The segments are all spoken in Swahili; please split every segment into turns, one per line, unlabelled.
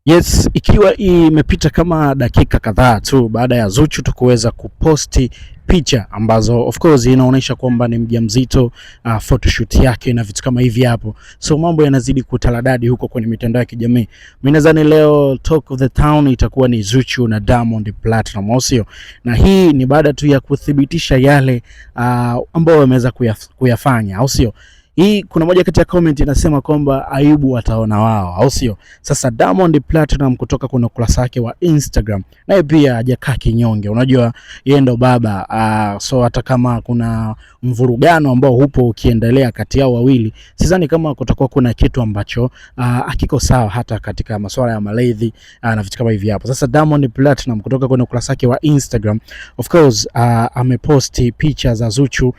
Yes, ikiwa imepita kama dakika kadhaa tu baada ya Zuchu tu kuweza kuposti picha ambazo of course inaonyesha kwamba ni mjamzito, photoshoot yake na vitu kama hivi hapo. So mambo yanazidi kutaladadi huko kwenye mitandao ya kijamii. Mimi nadhani leo talk of the town itakuwa ni Zuchu na Diamond Platinum, au sio? Na hii ni baada tu ya kuthibitisha yale ambao wameweza kuyafanya, au sio? Hii kuna moja kati ya comment inasema kwamba aibu wataona wao, au sio? Sasa Diamond Platinum kutoka kuna ukurasa wake wa Instagram naye pia hajakaa kinyonge. Unajua yeye ndo baba, so hata kama kuna mvurugano ambao upo ukiendelea kati yao wawili, sidhani kama kutakuwa kuna kitu ambacho hakiko sawa hata katika masuala ya malezi na vitu kama hivi hapo. Sasa Diamond Platinum kutoka kuna ukurasa wake wa Instagram of course ameposti picha za Zuchu,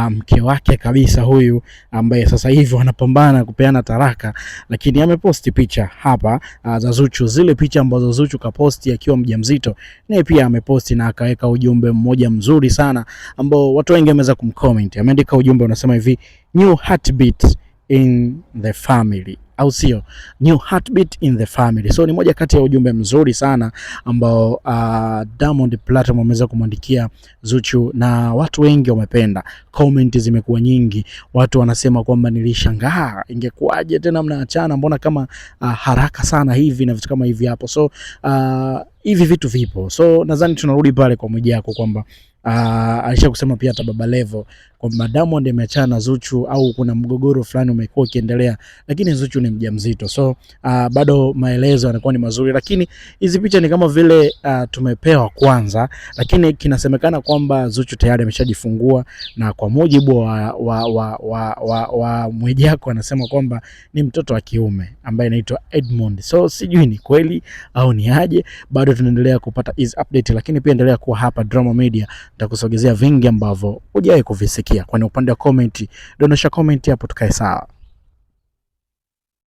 mke wake kabisa huyu ambaye sasa hivi wanapambana kupeana taraka, lakini ameposti picha hapa za Zuchu, zile picha ambazo Zuchu kaposti akiwa mjamzito, naye pia ameposti na akaweka ujumbe mmoja mzuri sana ambao watu wengi wameweza kumcomment. Ameandika ujumbe unasema hivi: new heartbeat in the family, au sio? New heartbeat in the family. So ni moja kati ya ujumbe mzuri sana ambao Diamond Platinum ameweza kumwandikia Zuchu na watu wengi wamependa. Comment zimekuwa nyingi, watu wanasema kwamba nilishangaa ingekuwaje tena mnaachana, mbona kama haraka sana hivi na vitu kama hivi hapo. So hivi vitu vipo, so nadhani tunarudi pale kwa Mwijaku kwamba alisha kusema pia hata Baba Levo kwamba Diamond ameachana na Zuchu au kuna mgogoro fulani umekuwa ukiendelea, lakini Zuchu ni mjamzito. So bado maelezo yanakuwa ni mazuri, lakini hizi picha ni kama vile tumepewa kwanza, lakini kinasemekana kwamba Zuchu tayari ameshajifungua, na kwa mujibu wa Mwijaku anasema kwamba ni mtoto wa kiume ambaye anaitwa Edmond. So sijui ni kweli au ni aje, bado tunaendelea kupata hizi update, lakini pia endelea kuwa hapa Drama Media, nitakusogezea vingi ambavyo hujawahi kuvisikia. Kwa upande wa comment, dondosha comment hapo tukae sawa.